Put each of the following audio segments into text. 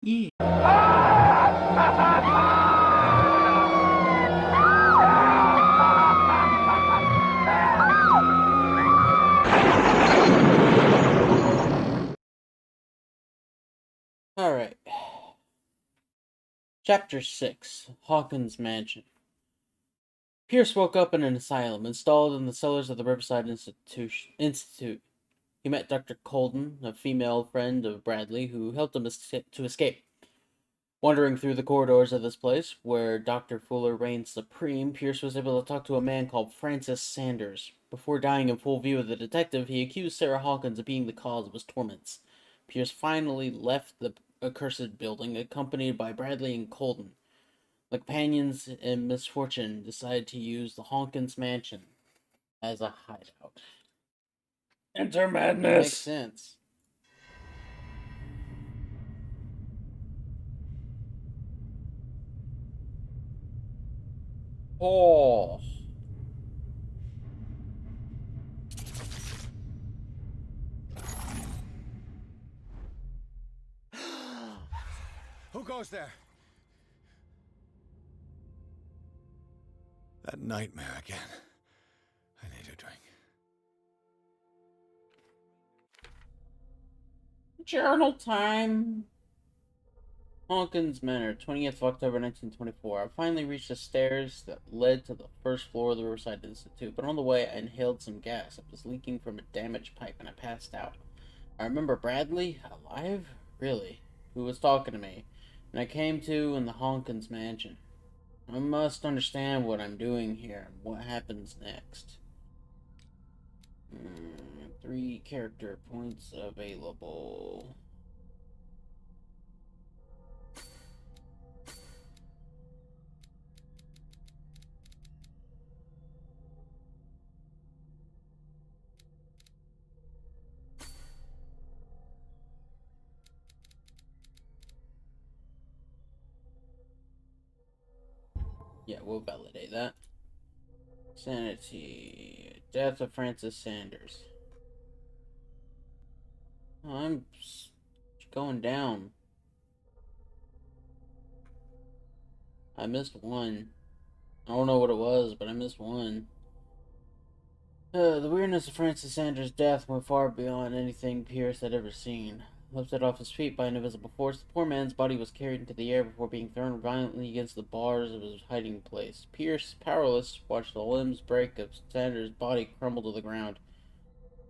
Yeah. Alright. Chapter 6 Hawkins Mansion. Pierce woke up in an asylum installed in the cellars of the Riverside Institute. He met Dr. Colden, a female friend of Bradley, who helped him to escape. Wandering through the corridors of this place, where Dr. Fuller reigned supreme, Pierce was able to talk to a man called Francis Sanders. Before dying in full view of the detective, he accused Sarah Hawkins of being the cause of his torments. Pierce finally left the accursed building, accompanied by Bradley and Colden. The companions in misfortune decided to use the Hawkins mansion as a hideout. Enter Makes madness. sense. Oh. Who goes there? That nightmare again. I need a drink. Journal time. Hawkins Manor, 20th of October 1924. I finally reached the stairs that led to the first floor of the Riverside Institute, but on the way I inhaled some gas. It was leaking from a damaged pipe and I passed out. I remember Bradley, alive? Really? Who was talking to me, and I came to in the Hawkins mansion. I must understand what I'm doing here and what happens next. 3 character points available. Yeah, we'll validate that. Sanity. Death of Francis Sanders. Oh, I'm going down. I missed one. I don't know what it was, but I missed one. The weirdness of Francis Sanders' death went far beyond anything Pierce had ever seen. Lifted off his feet by an invisible force, the poor man's body was carried into the air before being thrown violently against the bars of his hiding place. Pierce, powerless, watched the limbs break as Sanders' body crumble to the ground.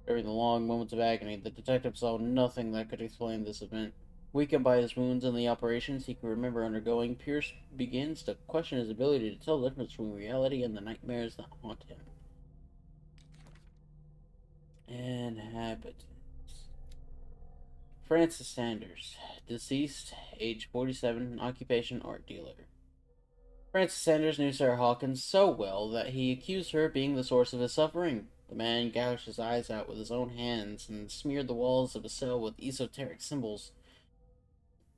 During the long moments of agony, the detective saw nothing that could explain this event. Weakened by his wounds and the operations he could remember undergoing, Pierce begins to question his ability to tell the difference between reality and the nightmares that haunt him. Inhabitants. Francis Sanders, deceased, age 47, occupation art dealer. Francis Sanders knew Sarah Hawkins so well that he accused her of being the source of his suffering. The man gouged his eyes out with his own hands and smeared the walls of his cell with esoteric symbols.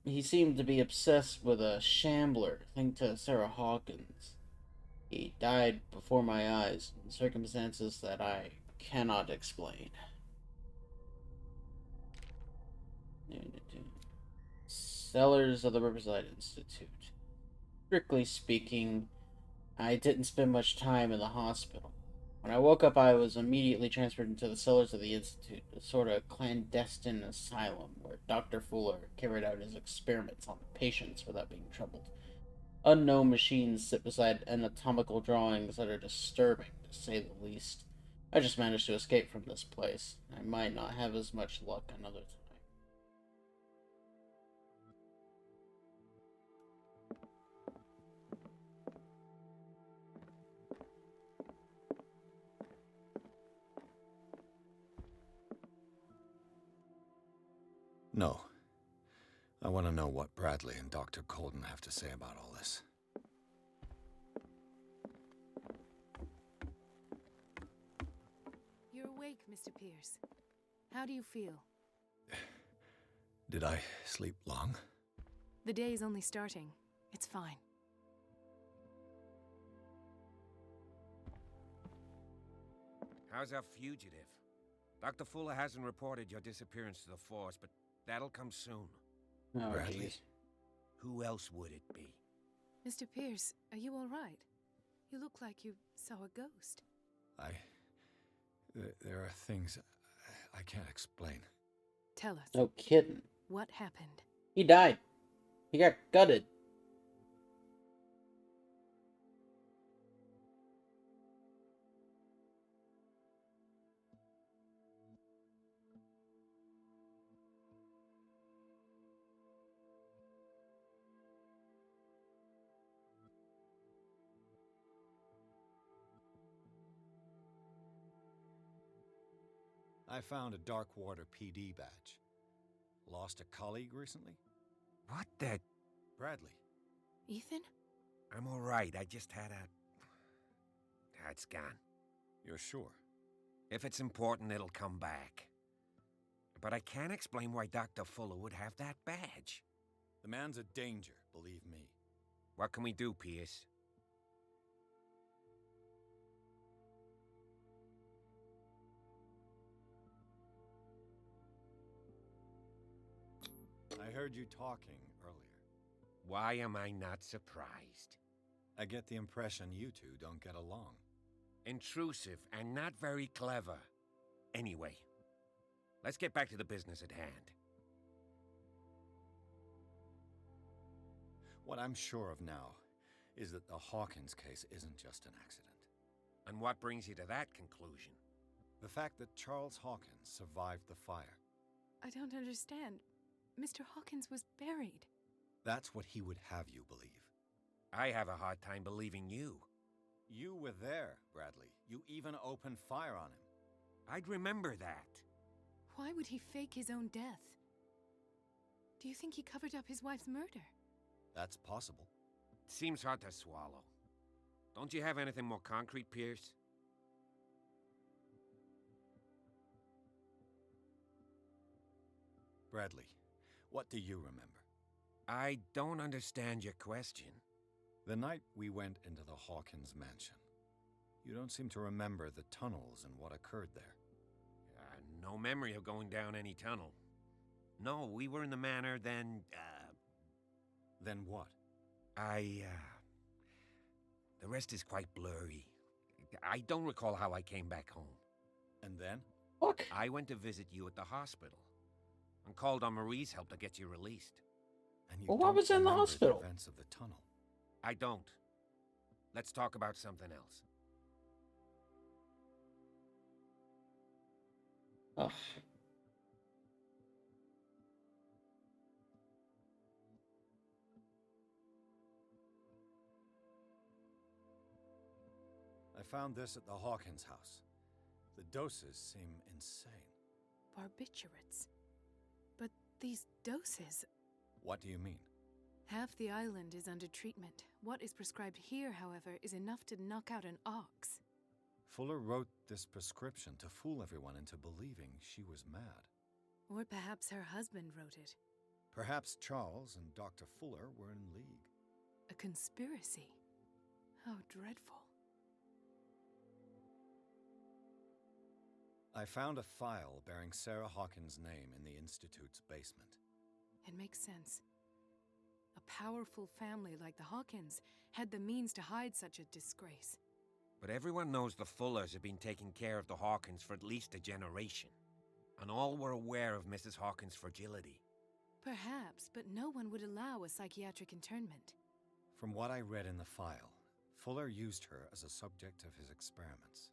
He seemed to be obsessed with a shambler, think to Sarah Hawkins. He died before my eyes in circumstances that I cannot explain. Cellars of the Riverside Institute. Strictly speaking, I didn't spend much time in the hospital. When I woke up, I was immediately transferred into the cellars of the Institute, a sort of clandestine asylum where Dr. Fuller carried out his experiments on patients without being troubled. Unknown machines sit beside anatomical drawings that are disturbing, to say the least. I just managed to escape from this place. I might not have as much luck another time. No. I want to know what Bradley and Dr. Colden have to say about all this. You're awake, Mr. Pierce. How do you feel? Did I sleep long? The day is only starting. It's fine. How's our fugitive? Dr. Fuller hasn't reported your disappearance to the force, but that'll come soon. Oh, Bradley? geez. Who else would it be? Mr. Pierce, are you all right? You look like you saw a ghost. There are things I can't explain. Tell us, No kidding. what happened? He died. He got gutted. I found a Darkwater PD badge. Lost a colleague recently? What the? Bradley. Ethan? I'm all right. I just had a... It's gone. You're sure? If it's important, it'll come back. But I can't explain why Dr. Fuller would have that badge. The man's a danger, believe me. What can we do, Pierce? I heard you talking earlier. Why am I not surprised? I get the impression you two don't get along. Intrusive and not very clever. Anyway, let's get back to the business at hand. What I'm sure of now is that the Hawkins case isn't just an accident. And what brings you to that conclusion? The fact that Charles Hawkins survived the fire. I don't understand. Mr. Hawkins was buried. That's what he would have you believe. I have a hard time believing you. You were there, Bradley. You even opened fire on him. I'd remember that. Why would he fake his own death? Do you think he covered up his wife's murder? That's possible. Seems hard to swallow. Don't you have anything more concrete, Pierce? Bradley, what do you remember? I don't understand your question. The night we went into the Hawkins mansion. You don't seem to remember the tunnels and what occurred there. No memory of going down any tunnel. No, we were in the manor, then, Then what? The rest is quite blurry. I don't recall how I came back home. And then? Fuck. I went to visit you at the hospital and called on Marie's help to get you released. And you Well, what don't was in the remember hospital? events of the tunnel. I don't. Let's talk about something else. Ugh. I found this at the Hawkins house. The doses seem insane. Barbiturates. But these doses... What do you mean? Half the island is under treatment. What is prescribed here, however, is enough to knock out an ox. Fuller wrote this prescription to fool everyone into believing she was mad. Or perhaps her husband wrote it. Perhaps Charles and Dr. Fuller were in league. A conspiracy. How dreadful. I found a file bearing Sarah Hawkins' name in the Institute's basement. It makes sense. A powerful family like the Hawkins had the means to hide such a disgrace. But everyone knows the Fullers have been taking care of the Hawkins for at least a generation. And all were aware of Mrs. Hawkins' fragility. Perhaps, but no one would allow a psychiatric internment. From what I read in the file, Fuller used her as a subject of his experiments.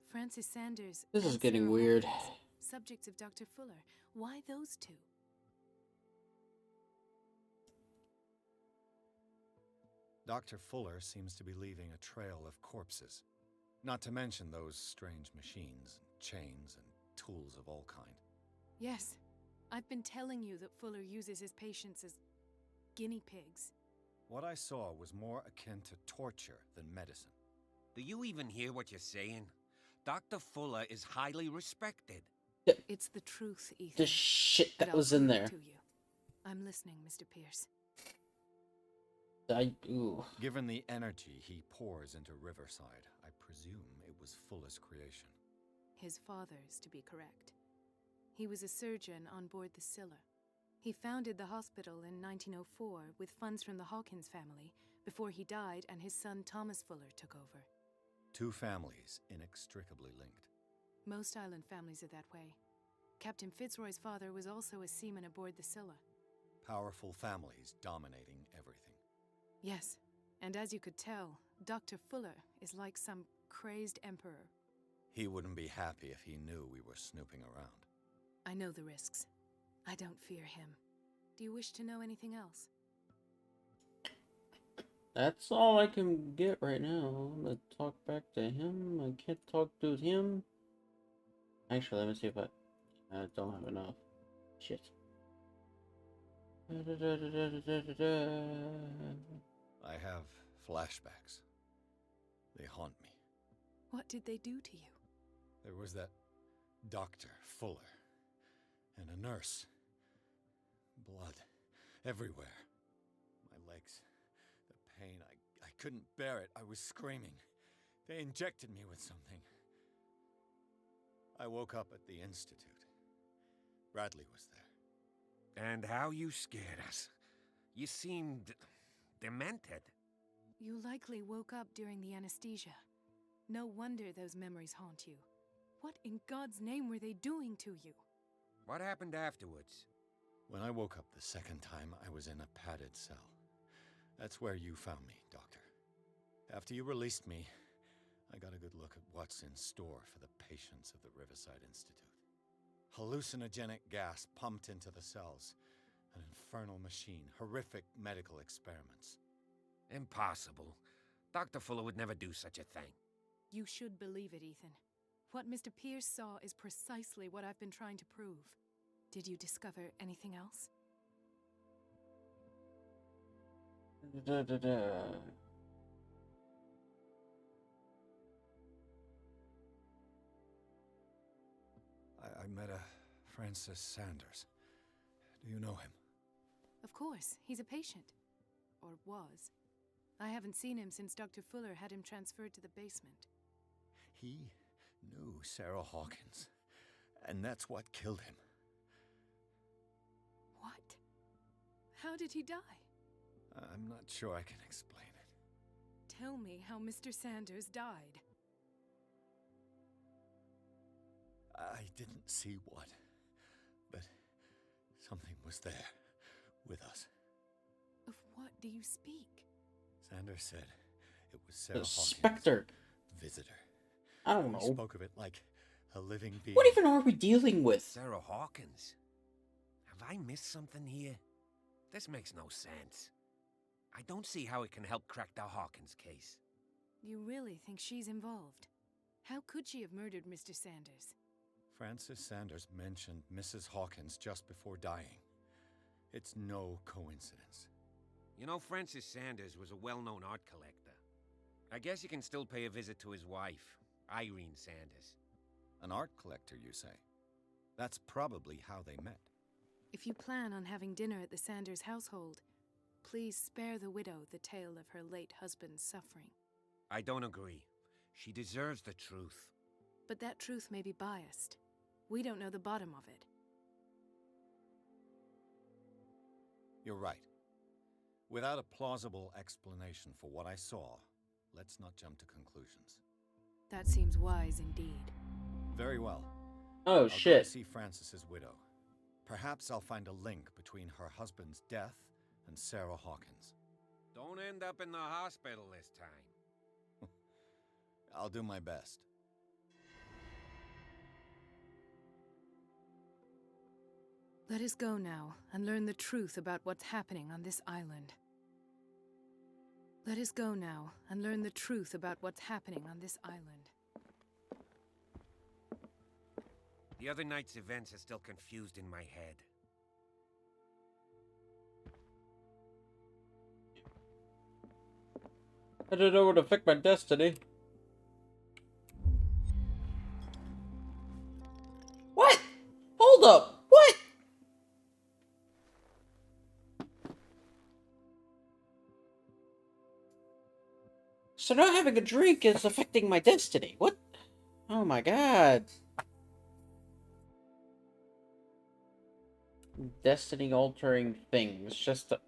Francis Sanders. This is and getting Sarah weird. Hawkins, subjects of Dr. Fuller. Why those two? Dr. Fuller seems to be leaving a trail of corpses. Not to mention those strange machines, chains, and tools of all kind. Yes. I've been telling you that Fuller uses his patients as guinea pigs. What I saw was more akin to torture than medicine. Do you even hear what you're saying? Dr. Fuller is highly respected. It's the truth, Ethan. The shit But that I'll was in prove it there. to you. I'm listening, Mr. Pierce. Ooh. Given the energy he pours into Riverside, I presume it was Fuller's creation. His father's, to be correct. He was a surgeon on board the Scylla. He founded the hospital in 1904 with funds from the Hawkins family before he died and his son Thomas Fuller took over. Two families inextricably linked. Most island families are that way. Captain Fitzroy's father was also a seaman aboard the Scylla. Powerful families dominating everything. Yes, and as you could tell, Dr. Fuller is like some crazed emperor. He wouldn't be happy if he knew we were snooping around. I know the risks. I don't fear him. Do you wish to know anything else? That's all I can get right now. I'm gonna talk back to him. I can't talk to him. Actually, let me see if I don't have enough. Shit. I have flashbacks. They haunt me. What did they do to you? There was that Dr. Fuller and a nurse. Blood everywhere. My legs, the pain, I couldn't bear it. I was screaming. They injected me with something. I woke up at the Institute. Bradley was there. And how you scared us. You seemed demented. You likely woke up during the anesthesia. No wonder those memories haunt you. What in God's name were they doing to you? What happened afterwards? When I woke up the second time, I was in a padded cell. That's where you found me, Doctor. After you released me, I got a good look at what's in store for the patients of the Riverside Institute. Hallucinogenic gas pumped into the cells. An infernal machine. Horrific medical experiments. Impossible. Dr. Fuller would never do such a thing. You should believe it, Ethan. What Mr. Pierce saw is precisely what I've been trying to prove. Did you discover anything else? I met a Francis Sanders. Do you know him? Of course, he's a patient. Or was. I haven't seen him since Dr. Fuller had him transferred to the basement. He knew Sarah Hawkins, and that's what killed him. What? How did he die? I'm not sure I can explain it. Tell me how Mr. Sanders died. I didn't see what, but something was there with us. Of what do you speak? Sanders said it was The Sarah Hawkins' Spectre. visitor. I don't He know. spoke of it like a living being. What even are we dealing with? Sarah Hawkins? Have I missed something here? This makes no sense. I don't see how it can help crack the Hawkins case. You really think she's involved? How could she have murdered Mr. Sanders? Francis Sanders mentioned Mrs. Hawkins just before dying. It's no coincidence. You know, Francis Sanders was a well-known art collector. I guess you can still pay a visit to his wife, Irene Sanders. An art collector, you say? That's probably how they met. If you plan on having dinner at the Sanders household, please spare the widow the tale of her late husband's suffering. I don't agree. She deserves the truth. But that truth may be biased. We don't know the bottom of it. You're right. Without a plausible explanation for what I saw, let's not jump to conclusions. That seems wise indeed. Very well. Oh I'll go shit. see Francis's widow. Perhaps I'll find a link between her husband's death and Sarah Hawkins. Don't end up in the hospital this time. I'll do my best. Let us go now and learn the truth about what's happening on this island. Let us go now and learn the truth about what's happening on this island. The other night's events are still confused in my head. I don't know what to affect my destiny. What? Hold up. What? So not having a drink is affecting my destiny. What? Oh my god. destiny-altering things. Just to...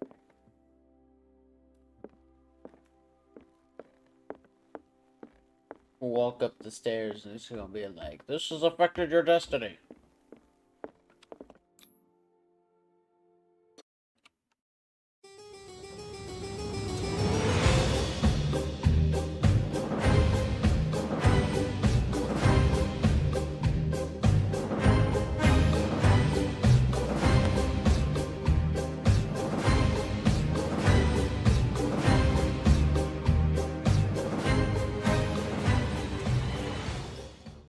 walk up the stairs and it's gonna be like, this has affected your destiny.